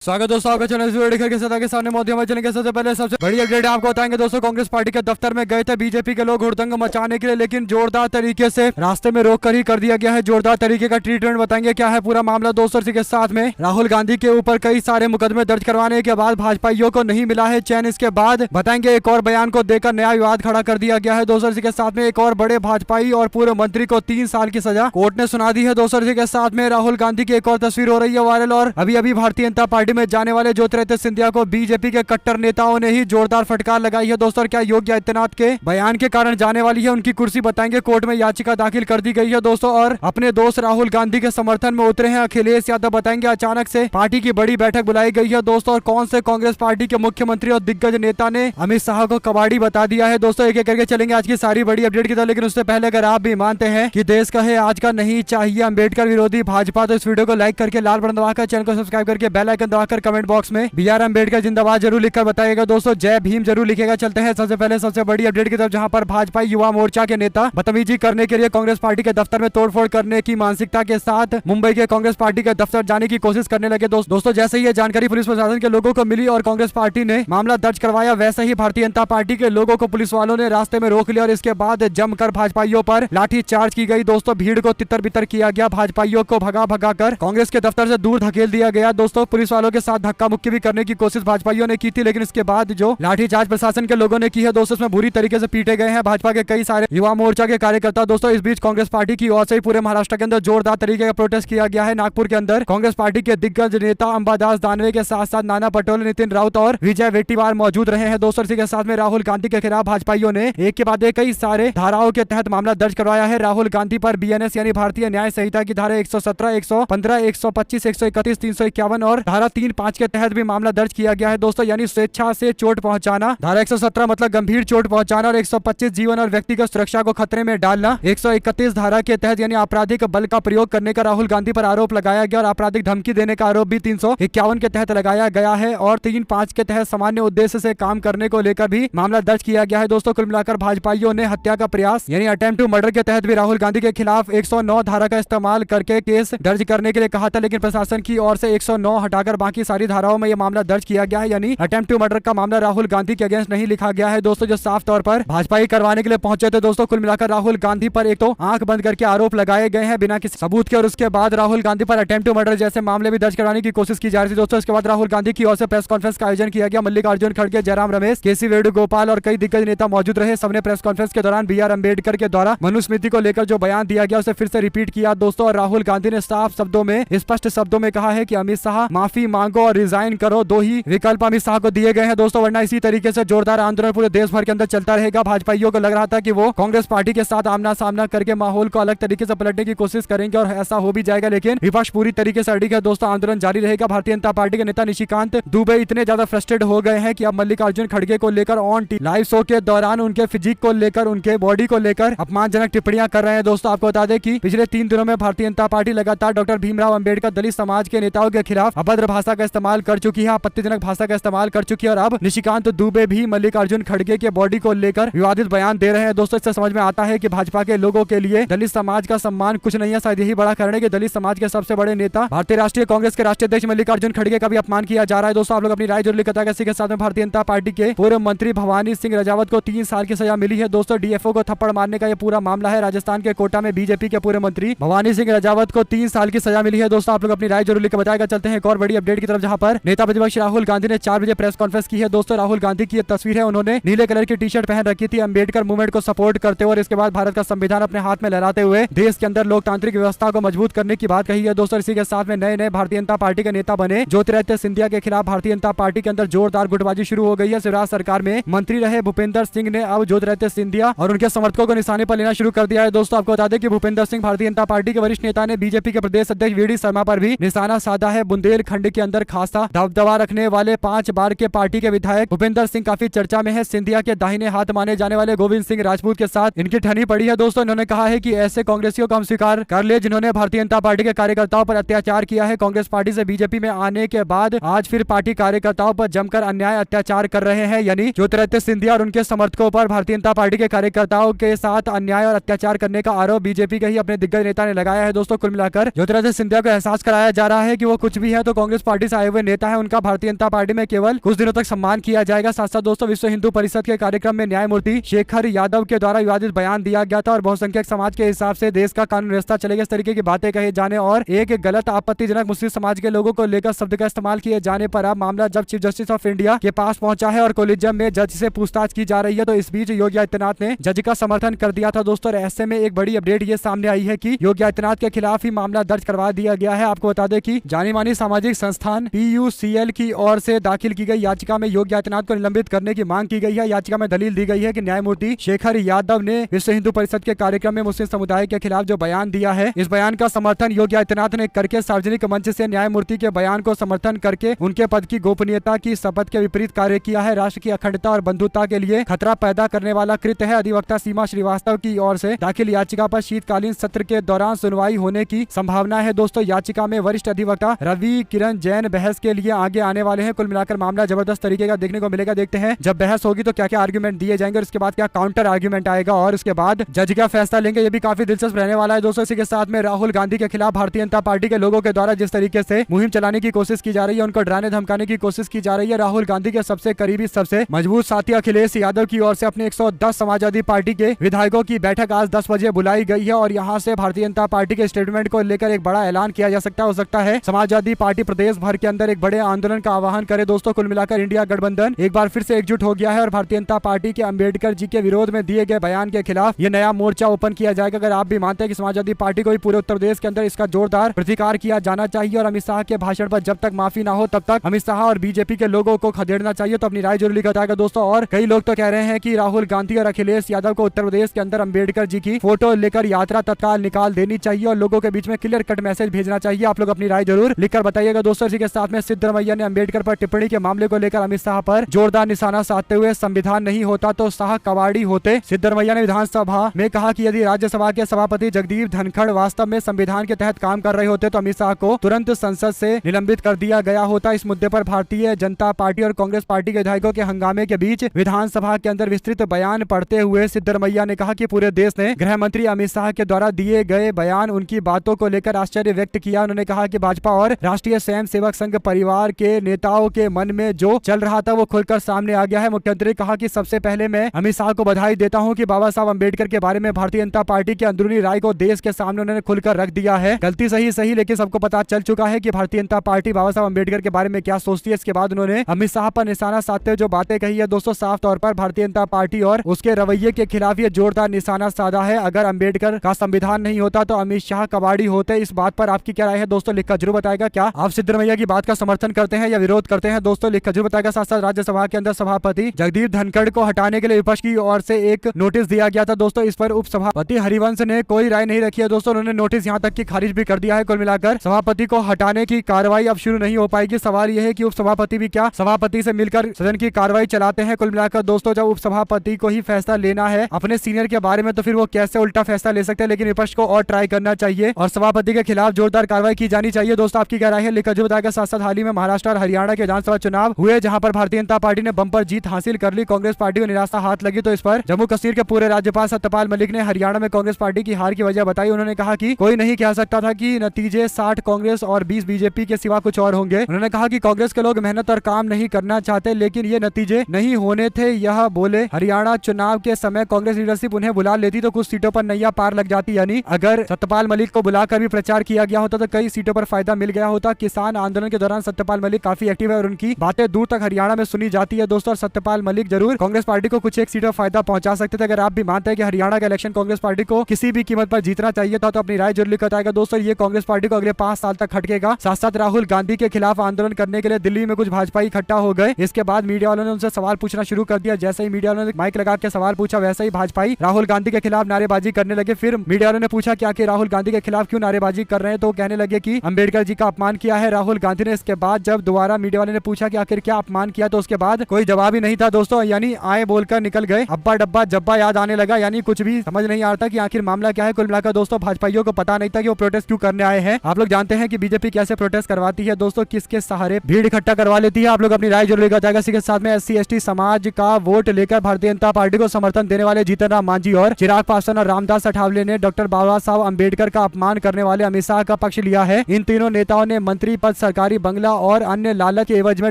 स्वागत दोस्तों, आपका चैनल के सदा के सामने मोदी हमारे चैनल के सबसे पहले सबसे बड़ी अपडेट आपको बताएंगे। दोस्तों, कांग्रेस पार्टी के दफ्तर में गए थे बीजेपी के लोग हुड़दंग मचाने के लिए, लेकिन जोरदार तरीके से रास्ते में रोक कर ही कर दिया गया है। जोरदार तरीके का ट्रीटमेंट बताएंगे क्या है पूरा मामला। दोस्तों, इसी के साथ में राहुल गांधी के ऊपर कई सारे मुकदमे दर्ज करवाने के बाद भाजपाइयों को नहीं मिला है चैन। इसके बाद बताएंगे एक और बयान को देकर नया विवाद खड़ा कर दिया गया है। दोस्तों, इसी के साथ में एक और बड़े भाजपाई और पूर्व मंत्री को 3 साल की सजा कोर्ट ने सुना दी है। दोस्तों, इसी के साथ में राहुल गांधी की एक और तस्वीर हो रही है वायरल, और अभी अभी भारतीय जनता पार्टी में जाने वाले ज्योतिरादित्य सिंधिया को बीजेपी के कट्टर नेताओं ने ही जोरदार फटकार लगाई है। दोस्तों, क्या योगी आदित्यनाथ के बयान के कारण जाने वाली है उनकी कुर्सी, बताएंगे। कोर्ट में याचिका दाखिल कर दी गई है दोस्तों, और अपने दोस्त राहुल गांधी के समर्थन में उतरे हैं अखिलेश यादव, बताएंगे। अचानक से पार्टी की बड़ी बैठक बुलाई गई है दोस्तों, और कौन से कांग्रेस पार्टी के मुख्यमंत्री और दिग्गज नेता ने अमित शाह को कबाड़ी बता दिया है। दोस्तों, एक एक करके चलेंगे आज की सारी बड़ी अपडेट की तरफ, लेकिन उससे पहले अगर आप भी मानते हैं कि देश का है आज का नहीं चाहिए अम्बेडकर विरोधी भाजपा, तो इस वीडियो को लाइक करके लाल बटन दबाकर चैनल को सब्सक्राइब करके बेल आइकन दबाकर कमेंट बॉक्स में BR अम्बेडकर जिंदाबाद जरूर लिखकर बताइएगा। दोस्तों, जय भीम जरूर लिखेगा। चलते हैं सबसे पहले सबसे बड़ी अपडेट की तरफ, जहां पर भाजपा युवा मोर्चा के नेता बदतमीजी करने के लिए कांग्रेस पार्टी के दफ्तर में तोड़फोड़ करने की मानसिकता के साथ मुंबई के कांग्रेस पार्टी के दफ्तर जाने की कोशिश करने लगे। दोस्तों, जैसे ही ये जानकारी पुलिस प्रशासन के लोगों को मिली और कांग्रेस पार्टी ने मामला दर्ज करवाया, वैसे ही भारतीय जनता पार्टी के लोगों को पुलिस वालों ने रास्ते में रोक लिया और इसके बाद जमकर भाजपाइयों पर लाठी चार्ज की गई। दोस्तों, भीड़ को तितर बितर किया गया, भाजपाइयों को भगा भगा कर कांग्रेस के दफ्तर से दूर धकेल दिया गया। दोस्तों, पुलिस वालों के साथ धक्का मुक्की भी करने की कोशिश भाजपाइयों ने की थी, लेकिन इसके बाद जो लाठीचार्ज प्रशासन के लोगों ने की है दोस्तों, इसमें बुरी तरीके से पीटे गए हैं भाजपा के कई सारे युवा मोर्चा के कार्यकर्ता। दोस्तों, इस बीच कांग्रेस पार्टी की ओर से ही पूरे महाराष्ट्र के अंदर जोरदार तरीके का प्रोटेस्ट किया गया है। नागपुर के अंदर कांग्रेस पार्टी के दिग्गज नेता अंबादास दानवे के साथ साथ नाना पटोले, नितिन राउत और विजय वेट्टीवार मौजूद रहे हैं। दोस्तों, इसी के साथ में राहुल गांधी के खिलाफ भाजपाइयों ने एक के बाद एक कई सारे धाराओं के तहत मामला दर्ज करवाया है। राहुल गांधी पर BNS यानी भारतीय न्याय संहिता की धारा 117, 115, 125, 131, 351 और धारा 3-5 के तहत भी मामला दर्ज किया गया है। दोस्तों, यानी स्वेच्छा से चोट पहुंचाना, धारा 117 मतलब गंभीर चोट पहुंचाना, और 125 जीवन और व्यक्तिगत सुरक्षा को खतरे में डालना, 131 धारा के तहत यानी आपराधिक बल का प्रयोग करने का राहुल गांधी पर आरोप लगाया गया, और आपराधिक धमकी देने का आरोप भी 351 के तहत लगाया गया है, और 3-5 के तहत सामान्य उद्देश्य से काम करने को लेकर भी मामला दर्ज किया गया है। दोस्तों, कुल मिलाकर भाजपाइयों ने हत्या का प्रयास यानी अटेम्प्ट टू मर्डर के तहत भी राहुल गांधी के खिलाफ 109 धारा का इस्तेमाल करके केस दर्ज करने के लिए कहा था, लेकिन प्रशासन की ओर से 109 हटाकर बाकी सारी धाराओं में यह मामला दर्ज किया गया है, यानी अटेम्प्ट टू मर्डर का मामला राहुल गांधी के अगेंस्ट नहीं लिखा गया है। दोस्तों, जो साफ तौर पर भाजपाई करवाने के लिए पहुंचे थे। दोस्तों, कुल मिलाकर राहुल गांधी पर एक तो आंख बंद करके आरोप लगाए गए हैं बिना किसी सबूत के, और उसके बाद राहुल गांधी पर अटेम्प्ट टू मर्डर जैसे मामले भी दर्ज कराने की कोशिश की जा रही थी। दोस्तों, इसके बाद राहुल गांधी की ओर से प्रेस कॉन्फ्रेंस का आयोजन किया गया। मल्लिकार्जुन खड़गे, जयराम रमेश, KC वेणुगोपाल और कई दिग्गज नेता मौजूद रहे। सबने प्रेस कॉन्फ्रेंस के दौरान BR अम्बेडकर के द्वारा मनुस्मृति को लेकर जो बयान दिया गया उसे फिर से रिपीट किया। दोस्तों, और राहुल गांधी ने साफ शब्दों में, स्पष्ट शब्दों में कहा है कि अमित शाह माफी मांगो और रिजाइन करो, दो ही विकल्प अमित शाह को दिए गए हैं। दोस्तों, वरना इसी तरीके से जोरदार आंदोलन पूरे देश भर के अंदर चलता रहेगा। भाजपाइयों को लग रहा था कि वो कांग्रेस पार्टी के साथ आमना सामना करके माहौल को अलग तरीके से पलटने की कोशिश करेंगे, और ऐसा हो भी जाएगा, लेकिन विपक्ष पूरी तरीके से अड़िग है। दोस्तों, आंदोलन जारी रहेगा। भारतीय जनता पार्टी के नेता निशिकांत दुबे इतने ज्यादा फ्रस्ट्रेट हो गए हैं कि अब मल्लिकार्जुन खड़गे को लेकर ऑन लाइव शो के दौरान उनके फिजिक को लेकर, उनके बॉडी को लेकर अपमानजनक टिप्पणियां कर रहे हैं। दोस्तों, आपको बता दें कि पिछले 3 दिनों में भारतीय जनता पार्टी लगातार डॉक्टर भीमराव अंबेडकर दलित समाज के नेताओं के खिलाफ अभद्र भाषा का इस्तेमाल कर चुकी है, आपत्तिजनक भाषा का इस्तेमाल कर चुकी है, और अब निशिकांत दुबे भी मल्लिकार्जुन खड़गे के बॉडी को लेकर विवादित बयान दे रहे हैं। दोस्तों, इससे समझ में आता है कि भाजपा के लोगों के लिए दलित समाज का सम्मान कुछ नहीं है। शायद यही बड़ा कारण है कि दलित समाज के सबसे बड़े नेता भारतीय राष्ट्रीय कांग्रेस के राष्ट्रीय अध्यक्ष मल्लिकार्जुन खड़गे का भी अपमान किया जा रहा है। दोस्तों, आप लोग अपनी राय जरूर लिखता है। इसी के साथ में भारतीय जनता पार्टी के पूर्व मंत्री भवानी सिंह राजावत को 3 साल की सजा मिली है। दोस्तों, DFO को थप्पड़ मारने का यह पूरा मामला है। राजस्थान के कोटा में बीजेपी के पूर्व मंत्री भवानी सिंह राजावत को 3 साल की सजा मिली है। दोस्तों, आप लोग अपनी राय जरूर लिखकर बताएगा। चलते हैं एक और बड़ी अपडेट की तरफ, जहां पर नेता प्रतिपक्ष राहुल गांधी ने 4 बजे प्रेस कॉन्फ्रेंस की है। दोस्तों, राहुल गांधी की तस्वीर है, उन्होंने नीले कलर की टी-शर्ट पहन रखी थी, अम्बेडकर मूवमेंट को सपोर्ट करते हुए, और इसके बाद भारत का संविधान अपने हाथ में लहराते हुए देश के अंदर लोकतांत्रिक व्यवस्था को मजबूत करने की बात कही है। दोस्तों, इसी के साथ में नए नए भारतीय जनता पार्टी के नेता बने ज्योतिरादित्य सिंधिया के खिलाफ भारतीय जनता पार्टी के अंदर जोरदार गुटबाजी शुरू हो गई है। शिवराज सरकार में मंत्री रहे भूपेंद्र सिंह ने अब ज्योतिरादित्य सिंधिया और उनके समर्थकों को निशाने पर लेना शुरू कर दिया है। दोस्तों, आपको बता दें कि भूपेंद्र सिंह भारतीय जनता पार्टी के वरिष्ठ नेता ने बीजेपी के प्रदेश अध्यक्ष VD शर्मा पर भी निशाना साधा है। बुंदेलखंड के अंदर खासा दबदबा रखने वाले 5 बार के पार्टी के विधायक भूपेंद्र सिंह काफी चर्चा में है। सिंधिया के दाहिने हाथ माने जाने वाले गोविंद सिंह राजपूत के साथ इनकी ठनी पड़ी है। दोस्तों, इन्होंने कहा है कि ऐसे कांग्रेसियों को हम स्वीकार कर ले जिन्होंने भारतीय जनता पार्टी के कार्यकर्ताओं पर अत्याचार किया है। कांग्रेस पार्टी से बीजेपी में आने के बाद आज फिर पार्टी कार्यकर्ताओं पर जमकर अन्याय अत्याचार कर रहे हैं, यानी ज्योतिरादित्य सिंधिया और उनके समर्थकों पर भारतीय जनता पार्टी के कार्यकर्ताओं के साथ अन्याय और अत्याचार करने का आरोप बीजेपी के ही अपने दिग्गज नेता ने लगाया है। दोस्तों, कुल मिलाकर ज्योतिरादित्य सिंधिया को एहसास कराया जा रहा है कि वो कुछ भी है तो कांग्रेस पार्टी से आए हुए नेता है उनका भारतीय जनता पार्टी में केवल कुछ दिनों तक सम्मान किया जाएगा। साथ साथ दोस्तों विश्व हिंदू परिषद के कार्यक्रम में न्यायमूर्ति शेखर यादव के द्वारा विवादित बयान दिया गया था और बहुसंख्यक समाज के हिसाब से देश का कानून व्यवस्था चलेगा, इस तरीके की बातें कहे जाने और एक गलत आपत्तिजनक मुस्लिम समाज के लोगों को लेकर शब्द का इस्तेमाल किए जाने पर अब मामला जब चीफ जस्टिस ऑफ इंडिया के पास पहुंचा है और कोलिजियम में जज से पूछताछ की जा रही है, तो इस बीच योगी आदित्यनाथ ने जज का समर्थन कर दिया था दोस्तों। ऐसे में एक बड़ी अपडेट ये सामने आई है कि योगी आदित्यनाथ के खिलाफ ही मामला दर्ज करवा दिया गया है। आपको बता दें कि जानी मानी सामाजिक संस्थान PUCL की ओर से दाखिल की गई याचिका में योगी आदित्यनाथ को निलंबित करने की मांग की गई है। याचिका में दलील दी गई है कि न्यायमूर्ति शेखर यादव ने विश्व हिंदू परिषद के कार्यक्रम में मुस्लिम समुदाय के खिलाफ जो बयान दिया है, इस बयान का समर्थन योगी आदित्यनाथ ने करके सार्वजनिक मंच से न्यायमूर्ति के बयान को समर्थन करके उनके पद की गोपनीयता की शपथ के विपरीत कार्य किया है। राष्ट्र की अखंडता और बंधुता के लिए खतरा पैदा करने वाला कृत्य है। अधिवक्ता सीमा श्रीवास्तव की ओर से दाखिल याचिका पर शीतकालीन सत्र के दौरान सुनवाई होने की संभावना है दोस्तों। याचिका में वरिष्ठ अधिवक्ता रवि किरण जैन बहस के लिए आगे आने वाले हैं। कुल मिलाकर मामला जबरदस्त तरीके का देखने को मिलेगा। देखते हैं जब बहस होगी तो क्या क्या आर्ग्यूमेंट दिए जाएंगे और उसके बाद क्या काउंटर आर्ग्यूमेंट आएगा और उसके बाद जज क्या फैसला लेंगे, ये भी काफी दिलचस्प रहने वाला है दोस्तों। इसी के साथ में राहुल गांधी के खिलाफ भारतीय जनता पार्टी के लोगों के द्वारा जिस तरीके से मुहिम चलाने की कोशिश की जा रही है, उनको डराने धमकाने की कोशिश की जा रही है। राहुल गांधी के सबसे करीबी सबसे मजबूत साथी अखिलेश यादव की ओर से अपने 110 समाजवादी पार्टी के विधायकों की बैठक आज 10 बजे बुलाई गई है और यहाँ से भारतीय जनता पार्टी के स्टेटमेंट को लेकर एक बड़ा ऐलान किया जा सकता है। हो सकता है समाजवादी पार्टी प्रदेश भर के अंदर एक बड़े आंदोलन का आह्वान करे दोस्तों। कुल मिलाकर इंडिया गठबंधन एक बार फिर से एकजुट हो गया है और भारतीय जनता पार्टी के अंबेडकर जी के विरोध में दिए गए बयान के खिलाफ ये नया मोर्चा ओपन किया जाएगा। अगर आप भी मानते हैं कि समाजवादी पार्टी को भी पूरे उत्तर प्रदेश के अंदर इसका जोरदार प्रतिकार किया जाना चाहिए और अमित शाह के भाषण पर जब तक माफी ना हो तब तक अमित शाह और बीजेपी के लोगों को खदेड़ना चाहिए, तो अपनी राय जरूर लिखा जाएगा दोस्तों। और कई लोग तो कह रहे हैं कि राहुल गांधी और अखिलेश यादव को उत्तर प्रदेश के अंदर अंबेडकर जी की फोटो लेकर यात्रा तत्काल निकाल देनी चाहिए और लोगों के बीच में क्लियर कट मैसेज भेजना चाहिए। आप लोग अपनी राय जरूर लिखकर बताइएगा दोस्तों। इसी के साथ में सिद्धरमैया ने अंबेडकर पर टिप्पणी के मामले को लेकर अमित शाह पर जोरदार निशाना साधते हुए संविधान नहीं होता तो शाह कबाड़ी होते। सिद्धरमैया ने विधानसभा में कहा कि यदि राज्यसभा के सभापति जगदीप धनखड़ वास्तव में संविधान के तहत काम कर रहे होते तो अमित शाह को तुरंत संसद से निलंबित कर दिया गया होता। इस मुद्दे पर भारतीय जनता पार्टी और कांग्रेस पार्टी के विधायकों के हंगामे के बीच विधानसभा के अंदर विस्तृत बयान पढ़ते हुए सिद्धरमैया ने कहा कि पूरे देश ने गृह मंत्री अमित शाह के द्वारा दिए गए बयान उनकी बातों को लेकर आश्चर्य व्यक्त किया। उन्होंने कहा कि भाजपा और राष्ट्रीय स्वयं सेवक संघ परिवार के नेताओं के मन में जो चल रहा था वो खुलकर सामने आ गया है। मुख्यमंत्री ने कहा कि सबसे पहले मैं अमित शाह को बधाई देता हूं कि बाबा साहब अम्बेडकर के बारे में भारतीय जनता पार्टी की अंदरूनी राय को देश के सामने उन्होंने खुलकर रख दिया है। गलती सही लेकिन सबको पता चल चुका है कि भारतीय जनता पार्टी बाबा साहब अम्बेडकर के बारे में क्या सोचती है। इसके बाद उन्होंने अमित शाह पर निशाना साधते हुए जो बातें कही है दोस्तों, साफ तौर पर भारतीय जनता पार्टी और उसके रवैये के खिलाफ ये जोरदार निशाना साधा है। अगर अम्बेडकर का संविधान नहीं होता तो अमित शाह कबाड़ी होते। इस बात पर आपकी क्या राय है दोस्तों, लिखकर जरूर बताएगा। क्या आप सिद्धरमैया की बात का समर्थन करते हैं या विरोध करते हैं दोस्तों, लिखकर जरूर बताएगा। साथ साथ राज्यसभा के अंदर सभापति जगदीप धनखड़ को हटाने के लिए विपक्ष की ओर से एक नोटिस दिया गया था दोस्तों। इस पर उपसभापति हरिवंश ने कोई राय नहीं रखी है दोस्तों। उन्होंने नोटिस यहाँ तक की खारिज भी कर दिया है। कुल मिलाकर सभापति को हटाने की कार्रवाई अब शुरू नहीं हो पाएगी। सवाल यह है कि उपसभापति भी क्या सभापति से मिलकर सदन की कार्रवाई चलाते हैं। कुल मिलाकर दोस्तों जब उपसभापति को ही फैसला लेना है अपने सीनियर के बारे में तो फिर वो कैसे उल्टा फैसला ले सकते हैं। लेकिन विपक्ष को और ट्राई करना चाहिए और सभापति के खिलाफ जोरदार कार्रवाई की जानी चाहिए दोस्तों। आपकी क्या राय है, लिखकर जरूर बताएगा। साथ साथ हाल ही में महाराष्ट्र और हरियाणा के विधानसभा चुनाव हुए जहां पर भारतीय जनता पार्टी ने बम्पर जीत हासिल कर ली, कांग्रेस पार्टी को निराशा हाथ लगी। तो इस पर जम्मू कश्मीर के पूरे राज्यपाल सत्यपाल मलिक ने हरियाणा में कांग्रेस पार्टी की हार की वजह बताई। उन्होंने कहा कि कोई नहीं कह सकता था कि नतीजे 60 कांग्रेस और 20 बीजेपी के सिवा कुछ और होंगे। उन्होंने कहा कि कांग्रेस के लोग मेहनत और काम नहीं करना चाहते लेकिन ये नतीजे नहीं होने थे। यह बोले हरियाणा चुनाव के समय कांग्रेस लीडरशिप उन्हें बुला लेती तो कुछ सीटों पर नैया पार लग जाती। यानी अगर सत्यपाल मलिक को बुलाकर भी प्रचार किया गया होता तो कई सीटों पर फायदा मिल गया होता। किसान आंदोलन के दौरान सत्यपाल मलिक काफी एक्टिव है और उनकी बातें दूर तक हरियाणा में सुनी जाती है दोस्तों। और सत्यपाल मलिक जरूर कांग्रेस पार्टी को कुछ एक सीटों पर फायदा पहुंचा सकते थे। अगर आप भी मानते हैं कि हरियाणा का इलेक्शन कांग्रेस पार्टी को किसी भी कीमत पर जीतना चाहिए था तो अपनी राय जरूर लिखकर बताएगा दोस्तों। ये कांग्रेस पार्टी को अगले 5 साल तक खटकेगा। साथ साथ राहुल गांधी के खिलाफ आंदोलन करने के लिए दिल्ली में कुछ भाजपा इकट्ठा हो गए। इसके बाद मीडिया वालों ने उनसे सवाल पूछना शुरू कर दिया। जैसे ही मीडिया वालों ने माइक लगा के सवाल पूछा वैसे ही भाजपाई राहुल गांधी के खिलाफ नारेबाजी करने लगे। फिर मीडिया वालों ने पूछा कि आखिर राहुल गांधी के खिलाफ क्यों नारेबाजी कर रहे हैं, तो कहने लगे कि अंबेडकर जी का अपमान किया है राहुल गांधी ने। इसके बाद जब दोबारा मीडिया वाले ने पूछा कि आखिर क्या अपमान किया तो उसके बाद कोई जवाब ही नहीं था दोस्तों। यानी आए बोलकर निकल गए। अब्बा डब्बा जब्बा याद आने लगा। यानी कुछ भी समझ नहीं आ रहा था कि आखिर मामला क्या है। कुल मिलाकर दोस्तों भाजपाइयों को पता नहीं था कि वो प्रोटेस्ट क्यों करने आए हैं। आप लोग जानते हैं कि बीजेपी कैसे प्रोटेस्ट करवाती है दोस्तों, किसके सहारे भीड़ इकट्ठा करवा लेती है। आप लोग अपनी राय जरूर लिखा जाएगा। इसी के साथ में SC/ST समाज का वोट लेकर भारतीय जनता पार्टी को समर्थन देने वाले जीतन राम मांझी और चिराग पासवान और रामदास अठावले ने डॉक्टर बाबा साहब अम्बेडकर का अपमान करने वाले अमित शाह का पक्ष लिया है। इन तीनों नेताओं ने मंत्री पद सरकारी बंगला और अन्य लालच के एवज में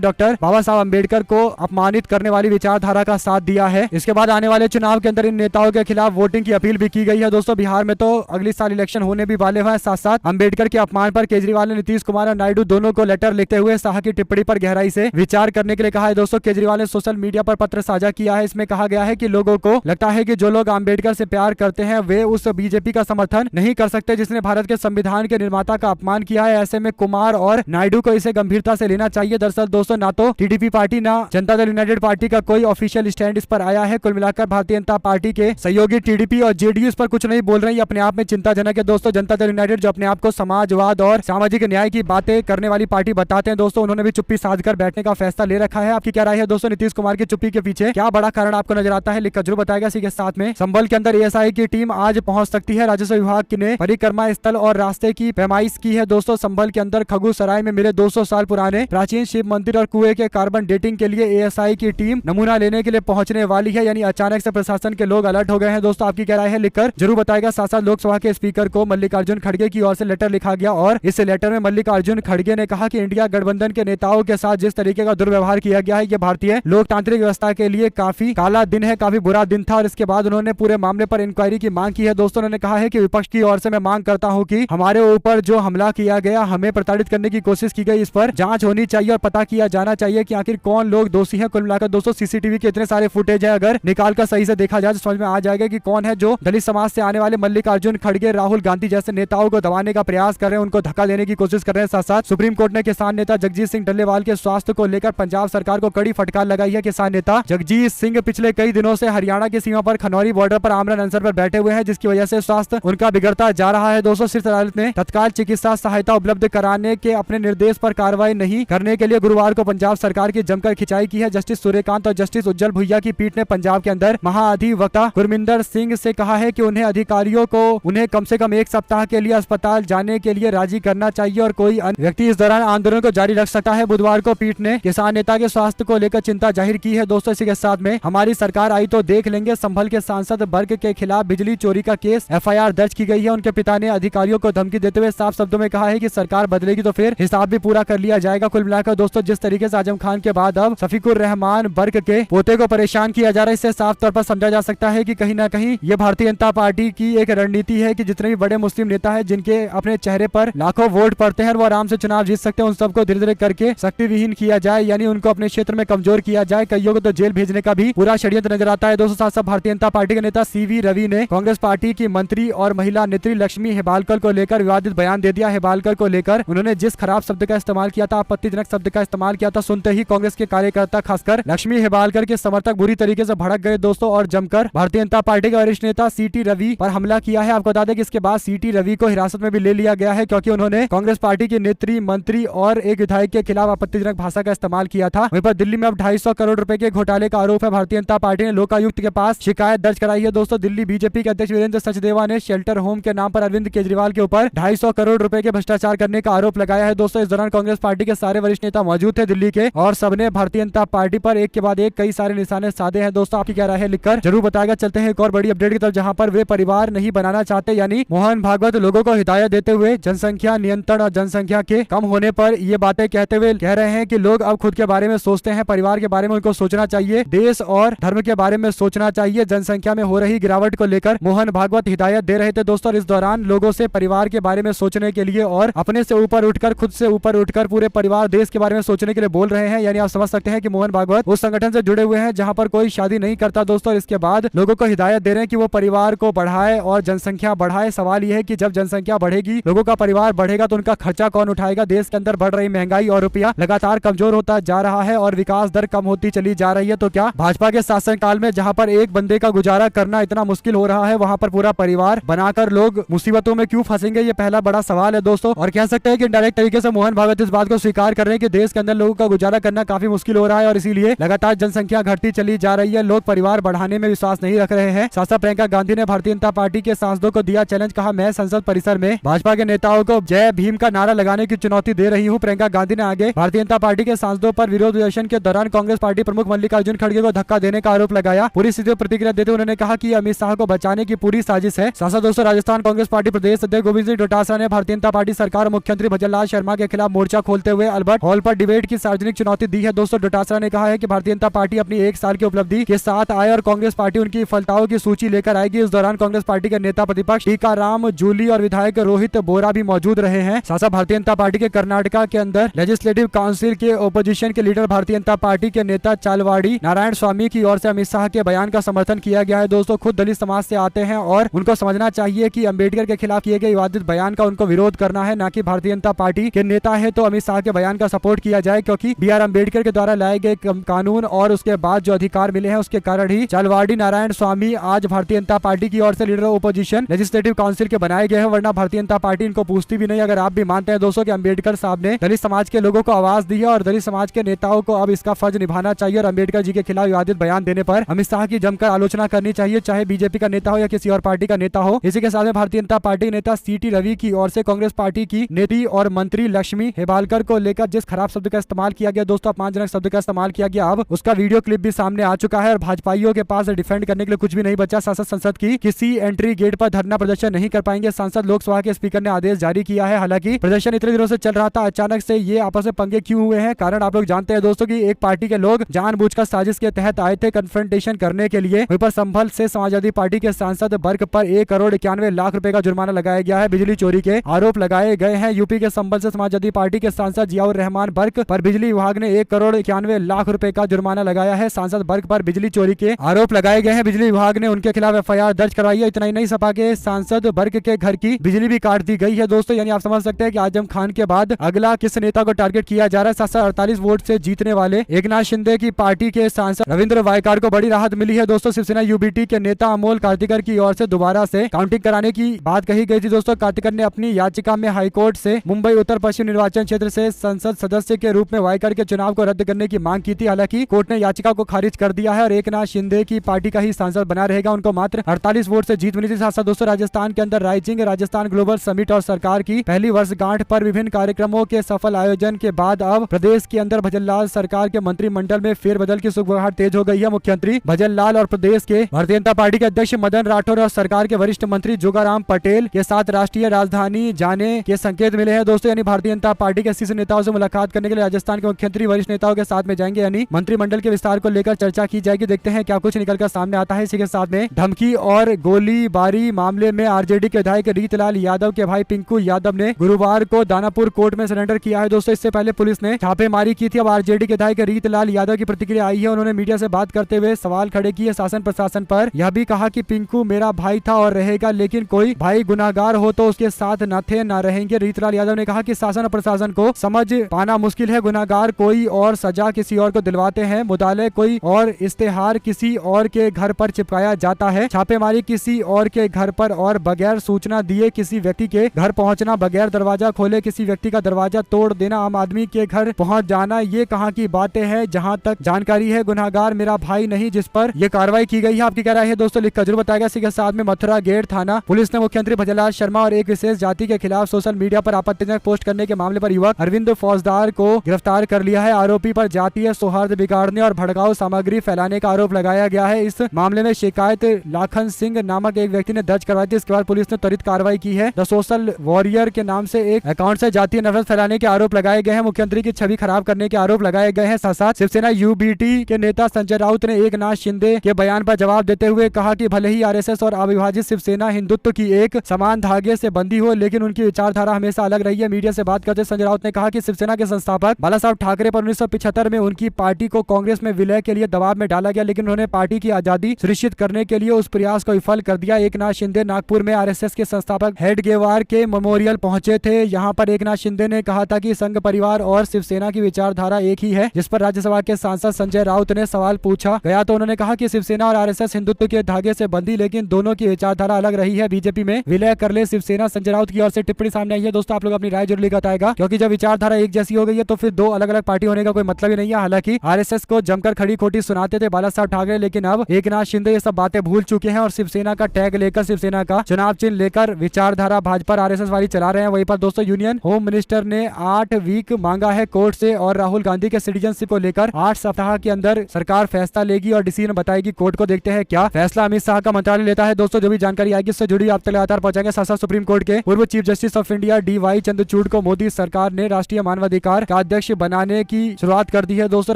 डॉक्टर बाबा साहब अम्बेडकर को अपमानित करने वाली विचारधारा का साथ दिया है। इसके बाद आने वाले चुनाव के अंदर इन नेताओं के खिलाफ वोटिंग की अपील भी की गई है। दोस्तों बिहार में तो अगली साल इलेक्शन होने भी वाले हैं। साथ साथ अम्बेडकर के अपमान पर केजरीवाल ने नीतीश कुमार और नायडू दोनों को लेटर लिखते हुए शाह की टिप्पणी पर गहराई से विचार करने के लिए कहा है। दोस्तों केजरीवाल ने सोशल मीडिया पर पत्र साझा किया है। इसमें कहा गया है कि लोगों को लगता है कि जो लोग अम्बेडकर से प्यार करते हैं वे उस बीजेपी का समर्थन नहीं कर सकते जिसने भारत के संविधान के निर्माता का अपमान किया है। ऐसे में कुमार और नायडू को इसे गंभीरता से लेना चाहिए। दरअसल दोस्तों ना तो टीडीपी पार्टी ना जनता दल यूनाइटेड पार्टी का कोई ऑफिशियल स्टैंड इस पर आया है। कुल मिलाकर भारतीय जनता पार्टी के सहयोगी टीडीपी और जेडीयू इस पर कुछ नहीं बोल रहे हैं। अपने आप में चिंताजनक है। दोस्तों जनता दल यूनाइटेड जो अपने आप को समाजवाद और सामाजिक न्याय की बातें करने वाली पार्टी बताते हैं, दोस्तों उन्होंने भी चुप्पी साध कर बैठने का फैसला ले रखा है। आपकी क्या राय है दोस्तों? नीतीश कुमार की चुप्पी के पीछे क्या बड़ा कारण आपको नजर आता है? लिखकर जरूर बताएगा। इसी के साथ में संभल के अंदर एएसआई की टीम आज पहुंच सकती है। राजस्व विभाग ने परिक्रमा स्थल और रास्ते की पैमाइश की है। दोस्तों संभल के अंदर खगुसराय में मिले 200 साल पुराने प्राचीन शिव मंदिर और कुएं के कार्बन डेटिंग के लिए एएसआई की टीम नमूना लेने के लिए पहुंचने वाली है। यानी अचानक से प्रशासन के लोग अलर्ट हो गए हैं। दोस्तों आपकी क्या राय है? लिखकर जरूर बताएगा। साथ साथ लोकसभा के स्पीकर को मल्लिकार्जुन खड़गे की ओर से लेटर लिखा गया और इस लेटर में मल्लिकार्जुन खड़गे ने कहा कि इंडिया गठबंधन के नेताओं के साथ जिस तरीके का दुर्व्यवहार किया गया है ये भारतीय लोकतांत्रिक व्यवस्था के लिए काफी काला दिन है, काफी बुरा दिन था। और इसके बाद उन्होंने पूरे मामले पर इंक्वायरी की मांग की है। दोस्तों उन्होंने कहा है कि विपक्ष की ओर से मैं मांग करता हूं कि हमारे ऊपर जो हमला किया गया, हमें प्रताड़ित करने की कोशिश की गई, इस पर जांच होनी चाहिए और पता किया जाना चाहिए कि आखिर कौन लोग दोषी हैं। कुल मिलाकर दोस्तों सीसीटीवी के इतने सारे फुटेज है, अगर निकाल कर सही से देखा जाए तो समझ में आ जाएगा कि कौन है जो दलित समाज से आने वाले मल्लिकार्जुन खड़गे, राहुल गांधी जैसे नेताओं को दबाने का प्रयास कर रहे हैं, उनको धक्का देने की कोशिश कर रहे हैं। साथ साथ सुप्रीम कोर्ट ने किसान नेता जगजीत सिंह डल्लेवाल के स्वास्थ्य को लेकर पंजाब सरकार को कड़ी फटकार लगाई है। किसान नेता जगजीत सिंह पिछले कई दिनों से हरियाणा की सीमा पर खनौरी बॉर्डर पर आमरण अनशन पर बैठे हुए हैं, जिसकी वजह से स्वास्थ्य उनका बिगड़ता जा रहा है। दोस्तों शीर्ष अदालत ने तत्काल चिकित्सा सहायता उपलब्ध कराने के अपने निर्देश पर कार्रवाई नहीं करने के लिए गुरुवार को पंजाब सरकार की जमकर खिंचाई की है। जस्टिस सूर्यकांत और जस्टिस उज्जवल भुइया की पीठ ने पंजाब के अंदर महाधिवक्ता गुरमिंदर सिंह से कहा है कि उन्हें अधिकारियों को उन्हें कम से कम 1 सप्ताह के लिए अस्पताल जाने के लिए राजी करना चाहिए और कोई अन्य व्यक्ति इस दौरान आंदोलन को जारी रख सकता है। बुधवार को पीठ ने किसान नेता के स्वास्थ्य को लेकर चिंता जाहिर की है। दोस्तों इसी के साथ में हमारी सरकार आई तो देख लेंगे। संभल के सांसद वर्ग के खिलाफ बिजली चोरी का केस एफआईआर दर्ज की गई है। उनके पिता ने अधिकारियों को धमकी देते हुए साफ शब्दों में कहा है कि सरकार बदलेगी तो फिर हिसाब भी पूरा कर लिया जाएगा। कुल मिलाकर दोस्तों जिस तरीके से आजम खान के बाद अब शफीकुर रहमान वर्ग के पोते को परेशान किया जा रहा है, इससे साफ तौर पर समझा जा सकता है कि कहीं ना कहीं ये भारतीय जनता पार्टी की एक रणनीति है कि जितने भी बड़े मुस्लिम नेता है जिनके अपने चेहरे पर लाखों वोट पड़ते हैं वो आराम से चुनाव जीत सकते हैं, उन सबको धीरे धीरे करके शक्ति विहीन किया जाए, यानी उनको अपने क्षेत्र में कमजोर किया जाए। कईयों को तो जेल भेजने का भी पूरा षड्यंत्र नजर आता है। दोस्तों साथ साथ भारतीय जनता पार्टी के नेता सीवी रवि ने कांग्रेस पार्टी की मंत्री और महिला नेत्री लक्ष्मी हेबालकर को लेकर विवादित बयान दे दिया। हेबालकर को लेकर उन्होंने जिस खराब शब्द का इस्तेमाल किया था, आपत्तिजनक शब्द का इस्तेमाल किया था, सुनते ही कांग्रेस के कार्यकर्ता खासकर लक्ष्मी हेबालकर के समर्थक बुरी तरीके से भड़क गए दोस्तों और जमकर भारतीय जनता पार्टी के वरिष्ठ नेता सीटी रवि पर हमला किया है। आपको बता दें कि इसके बाद सीटी रवि को हिरासत में भी ले लिया गया है क्योंकि उन्होंने कांग्रेस पार्टी की नेत्री, मंत्री और एक विधायक के खिलाफ आपत्तिजनक भाषा का इस्तेमाल किया था। वहीं पर दिल्ली में अब 250 करोड़ रुपए के घोटाले का आरोप है। भारतीय जनता पार्टी ने लोकायुक्त के पास शिकायत दर्ज कराई है। दोस्तों दिल्ली बीजेपी के अध्यक्ष वीरेंद्र सचदेवा ने शेल्टर होम के नाम पर अरविंद केजरीवाल के ऊपर 250 करोड़ रुपए के भ्रष्टाचार करने का आरोप लगाया है। दोस्तों इस दौरान कांग्रेस पार्टी के सारे वरिष्ठ नेता मौजूद थे दिल्ली के और सबने भारतीय जनता पार्टी पर एक के बाद एक कई सारे निशाने साधे हैं। दोस्तों आपकी क्या राय है? लिखकर जरूर बताएगा। चलते हैं एक और बड़ी अपडेट की तरफ जहां पर वे परिवार नहीं बनाना चाहते, यानी मोहन भागवत लोगों को हिदायत देते हुए जनसंख्या नियंत्रण और जनसंख्या के कम होने पर ये बातें कहते हुए कह रहे हैं कि लोग अब खुद के बारे में सोचते हैं, परिवार के बारे में उनको सोचना चाहिए, देश और धर्म के बारे में सोचना चाहिए। जनसंख्या में हो रही गिरावट को लेकर मोहन भागवत हिदायत दे रहे थे दोस्तों। इस दौरान लोगों से परिवार के बारे में सोचने के लिए और अपने से ऊपर उठकर, खुद से ऊपर उठकर पूरे परिवार देश के बारे में सोचने के लिए बोल रहे हैं। यानी आप समझ सकते हैं कि मोहन भागवत उस संगठन से जुड़े हुए हैं जहां पर कोई शादी नहीं करता दोस्तों। इसके बाद लोगों को हिदायत दे रहे हैं कि वो परिवार को बढ़ाए और जनसंख्या बढ़ाए। सवाल यह है कि जब जनसंख्या बढ़ेगी, लोगों का परिवार बढ़ेगा तो उनका खर्चा कौन उठाएगा? देश के अंदर बढ़ रही महंगाई और रुपया लगातार कमजोर होता जा रहा है और विकास दर कम होती चली जा रही है। तो क्या भाजपा के शासनकाल में जहां पर एक बंदे का गुजारा करना इतना मुश्किल हो रहा है, वहां पर पूरा परिवार बनाकर लोग मुसीबतों में क्यों फंसेंगे? ये पहला बड़ा सवाल है दोस्तों। और कह सकते हैं कि डायरेक्ट तरीके से मोहन भागवत इस बात को स्वीकार कर रहे हैं कि देश के अंदर लोगों का गुजारा करना काफी मुश्किल हो रहा है और इसीलिए लगातार जनसंख्या घटती चली जा रही है। लोग परिवार बढ़ाने में विश्वास नहीं रख रहे हैं। साथ साथ प्रियंका गांधी ने भारतीय जनता पार्टी के सांसदों को दिया चैलेंज, कहा मैं संसद परिसर में भाजपा के नेताओं को जय भीम का नारा लगाने की चुनौती दे रही हूँ। प्रियंका गांधी ने आगे भारतीय जनता पार्टी के सांसदों पर विरोध प्रदर्शन के दौरान कांग्रेस पार्टी प्रमुख मल्लिकार्जुन खड़गे को धक्का देने का आरोप लगाया। पूरी स्थिति पर प्रतिक्रिया देते उन्होंने कहा कि अमित शाह को बचाने की पूरी साजिश है। सांसद दोस्तों राजस्थान कांग्रेस पार्टी प्रदेश अध्यक्ष गोविंद सिंह डोटासरा ने भारतीय जनता पार्टी सरकार और मुख्यमंत्री भजनलाल शर्मा के खिलाफ मोर्चा खोलते हुए अल्बर्ट हॉल पर डिबेट की सार्वजनिक चुनौती दी है। दोस्तों डोटासरा ने कहा है कि भारतीय जनता पार्टी अपनी 1 साल की उपलब्धि के साथ आए और कांग्रेस पार्टी उनकी विफलताओं की सूची लेकर आएगी। इस दौरान कांग्रेस पार्टी के नेता प्रतिपक्ष टीकाराम जूली और विधायक रोहित बोरा भी मौजूद रहे हैं। साथ साथ भारतीय जनता पार्टी के कर्नाटका के अंदर लेजिस्लेटिव काउंसिल के ओपोजिशन के लीडर भारतीय जनता पार्टी के नेता चालवाड़ी नारायण स्वामी की ओर से अमित शाह के बयान का समर्थन किया गया है। दोस्तों खुद दलित समाज से आते हैं और उनको समझना चाहिए कि अंबेडकर के खिलाफ किए गए विवादित बयान का उनको विरोध करना है, ना कि भारतीय जनता पार्टी के नेता है तो अमित शाह के बयान का सपोर्ट किया जाए, क्योंकि B.R. अम्बेडकर के द्वारा लाए गए कानून और उसके बाद जो अधिकार मिले हैं उसके कारण ही चालवाड़ी नारायण स्वामी आज भारतीय जनता पार्टी की ओर से लीडर ओपोजिशन लेजिस्लेटिव काउंसिल के बनाए गए हैं, वरना भारतीय जनता पार्टी इनको पूछती भी नहीं। अगर आप भी मानते हैं दोस्तों कि अम्बेडकर साहब ने दलित समाज के लोगों को आवाज दी है और दलित समाज के नेताओं को अब इसका फर्ज निभाना चाहिए और अम्बेडकर जी के खिलाफ विवादित बयान देने पर अमित शाह की जमकर आलोचना करनी चाहिए, चाहे बीजेपी का नेता हो या किसी और पार्टी का नेता हो। इसी के साथ में भारतीय जनता पार्टी नेता C.T. रवि की ओर से कांग्रेस पार्टी की नेत्री और मंत्री लक्ष्मी हेबालकर को लेकर जिस खराब शब्द का इस्तेमाल किया गया, दोस्तों अपमानजनक शब्द का इस्तेमाल किया गया, अब उसका वीडियो क्लिप भी सामने आ चुका है और भाजपाइयों के पास डिफेंड करने के लिए कुछ भी नहीं बचा। सांसद संसद की किसी एंट्री गेट पर धरना प्रदर्शन नहीं कर पाएंगे, सांसद लोकसभा के स्पीकर ने आदेश जारी किया है। हालांकि प्रदर्शन इतने दिनों से चल रहा था, अचानक से ये आपस में पंगे क्यों हुए हैं? कारण आप लोग जानते हैं दोस्तों कि एक पार्टी के लोग जानबूझकर साजिश के तहत आए थे कन्फ्रंटेशन करने के लिए। वहीं पर संभल से समाजवादी पार्टी के सांसद बर्क पर 1,91,00,000 रुपए का जुर्माना लगाया गया है। बिजली चोरी के आरोप लगाए गए हैं। यूपी के संभल से समाजवादी पार्टी के सांसद जियाउर रहमान बर्क पर बिजली विभाग ने 1,91,00,000 रुपए का जुर्माना लगाया है। सांसद बर्क पर बिजली चोरी के आरोप लगाए गए हैं। बिजली विभाग ने उनके खिलाफ FIR दर्ज करवाई है। इतना ही नहीं, सपा के सांसद बर्क के घर की बिजली भी काट दी गई है। दोस्तों यानी आप समझ सकते हैं कि आजम खान के बाद अगला किस नेता को टारगेट किया जा रहा है। 748 वोट से जीतने वाले एकनाथ शिंदे की पार्टी के सांसद रविंद्र वायकार को बड़ी राहत मिली है। दोस्तों शिवसेना UBT के नेता अमोल कार्तिकर की ओर से दोबारा से काउंटिंग कराने की बात कही गई थी। दोस्तों कार्तिकर ने अपनी याचिका में हाईकोर्ट से मुंबई उत्तर पश्चिम निर्वाचन क्षेत्र से संसद सदस्य के रूप में वायकर के चुनाव को रद्द करने की मांग की थी। हालांकि कोर्ट ने याचिका को खारिज कर दिया है और एकनाथ शिंदे की पार्टी का ही सांसद बना रहेगा। उनको मात्र 48 वोट से जीत मिली थी। साथ साथ दोस्तों राजस्थान के अंदर राइजिंग राजस्थान ग्लोबल समिट और सरकार की पहली वर्षगांठ पर विभिन्न कार्यक्रमों के सफल आयोजन के बाद अब प्रदेश के अंदर भजनलाल सरकार के मंत्रिमंडल में फेरबदल की सुगबुगाहट तेज हो गई है। मुख्यमंत्री भजनलाल और प्रदेश के भारतीय जनता पार्टी के अध्यक्ष मदन राठौर और सरकार के वरिष्ठ मंत्री जोगाराम पटेल के साथ राष्ट्रीय राजधानी जाने के संकेत मिले हैं। दोस्तों यानी भारतीय जनता पार्टी के शीर्ष नेताओं से मुलाकात करने के लिए राजस्थान के मुख्यमंत्री वरिष्ठ नेताओं के साथ में जाएंगे, यानी मंत्रिमंडल के विस्तार को लेकर चर्चा की जाएगी। देखते हैं क्या कुछ निकलकर सामने आता है। इसी के साथ में धमकी और गोलीबारी मामले में RJD के विधायक रीतलाल यादव के भाई पिंकू यादव ने गुरुवार को दानापुर कोर्ट में सरेंडर किया है। दोस्तों इससे पहले पुलिस ने छापेमारी की थी। अब RJD के विधायक रीतलाल यादव की प्रतिक्रिया आई है। उन्होंने मीडिया से बात करते हुए सवाल खड़े किए शासन प्रशासन पर। यह भी कहा कि पिंकू मेरा भाई था और रहेगा, लेकिन कोई भाई गुनाहगार हो तो उसके साथ न थे न रहेंगे। रीतलाल यादव ने कहा कि शासन और प्रशासन को समझ पाना मुश्किल है। गुनाहगार कोई और सजा किसी और को दिलवाते हैं, मुदाले कोई और इश्तेहार किसी और के घर पर चिपकाया जाता है, छापेमारी किसी और के घर पर और बगैर सूचना दिए किसी व्यक्ति के घर पहुंचना, बगैर दरवाजा खोले किसी व्यक्ति का दरवाजा तोड़ देना, आम आदमी के घर पहुंच जाना, ये कहाँ की बातें हैं? जहां तक जानकारी है गुनाहगार मेरा भाई नहीं जिस पर यह कार्रवाई की गई है। आपकी क्या राय है दोस्तों, लिखकर जरूर बताएगा। इसी के साथ में मथुरा गेट थाना पुलिस ने मुख्यमंत्री भजनलाल शर्मा और एक विशेष जाति के खिलाफ सोशल मीडिया पर आपत्तिजनक पोस्ट करने के मामले पर युवक अरविंद फौजदार को गिरफ्तार कर लिया है। आरोपी पर जातीय सौहार्द बिगाड़ने और भड़काऊ सामग्री फैलाने का आरोप लगाया गया है। इस मामले में शिकायत लाखन सिंह नामक एक व्यक्ति ने दर्ज करवाई थी। इसके बाद पुलिस ने त्वरित कार्रवाई की है। द सोशल वॉरियर के नाम से एक अकाउंट से जातीय नफरत फैलाने के आरोप लगाए गए हैं। मुख्यमंत्री की छवि खराब करने के आरोप लगाए गए हैं। साथ साथ शिवसेना UBT के नेता संजय राउत ने एकनाथ शिंदे के बयान पर जवाब देते हुए कहा कि भले ही RSS और अविभाजित शिवसेना हिंदुत्व की एक समान धागे से बंधी हो, लेकिन उनकी विचारधारा हमेशा अलग रही है। मीडिया से बात करते संजय राउत ने कहा कि शिवसेना के संस्थापक बाला साहब ठाकरे पर 1975 में उनकी पार्टी को कांग्रेस में विलय के लिए दबाव में डाला गया, लेकिन उन्होंने पार्टी की आजादी सुनिश्चित करने के लिए उस प्रयास को विफल कर दिया। एकनाथ शिंदे नागपुर में RSS के संस्थापक हेडगेवार के मेमोरियल पहुंचे थे। यहाँ पर एकनाथ शिंदे ने कहा था कि संघ परिवार और शिवसेना की विचारधारा एक ही है, जिस पर राज्यसभा के सांसद संजय राउत ने सवाल पूछा गया तो उन्होंने कहा कि शिवसेना और RSS हिंदुत्व के धागे से बंधी, लेकिन दोनों की विचारधारा अलग रही है। बीजेपी में विलय कर ले शिवसेना। संजय राउत की ओर से टिप्पणी सामने आई है। दोस्तों आप लोग अपनी राय जरूर बताएगा, क्योंकि जब विचारधारा एक जैसी हो गई है तो फिर दो अलग अलग पार्टी होने का कोई मतलब ही नहीं है। हालांकि RSS को जमकर खड़ी खोटी सुनाते थे बाला साहब ठाकरे, लेकिन अब एकनाथ शिंदे ये सब बातें भूल चुके हैं और शिवसेना का टैग लेकर, शिवसेना का चुनाव चिन्ह लेकर विचारधारा भाजपा RSS वाली चला रहे हैं। वहीं पर दोस्तों यूनियन होम मिनिस्टर ने 8 वीक मांगा है कोर्ट से और राहुल गांधी के सिटीजनशिप को लेकर 8 सप्ताह के अंदर सरकार फैसला लेगी और डिसीजन बताएगी। कोर्ट को देखते हैं क्या फैसला अमित शाह का मंत्रालय लेता है। दोस्तों जो भी जानकारी आएगी उससे जुड़ी आप तक लगातार पहुंचाएंगे। साथ साथ सुप्रीम कोर्ट के पूर्व chief justice of India DY Chandrachud को मोदी सरकार ने राष्ट्रीय मानवाधिकार का अध्यक्ष बनाने की शुरुआत कर दी है। दोस्तों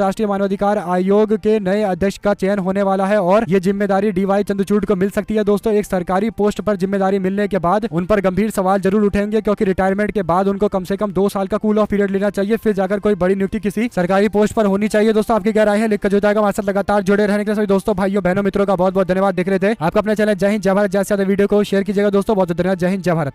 राष्ट्रीय मानवाधिकार आयोग के नए अध्यक्ष का चयन होने वाला है और ये जिम्मेदारी डीवाई चंद्रचूड़ को मिल सकती है। दोस्तों एक सरकारी पोस्ट पर जिम्मेदारी मिलने के बाद उन पर गंभीर सवाल जरूर उठेंगे, क्योंकि रिटायरमेंट के बाद उनको कम से कम 2 साल का कूल ऑफ पीरियड लेना चाहिए, फिर जाकर कोई बड़ी नियुक्ति किसी सरकारी पोस्ट पर होनी चाहिए। दोस्तों आपकी क्या राय है लिखकर जो हमारे साथ लगातार जुड़े रहने के लिए सभी दोस्तों भाइयों बहनों मित्रों का बहुत बहुत धन्यवाद। देख रहे थे आपका अपने चैनल जय हिंद जय भारत। ज्यादा से ज्यादा वीडियो को शेयर कीजिएगा दोस्तों। बहुत धन्यवाद। जय हिंद जय भारत।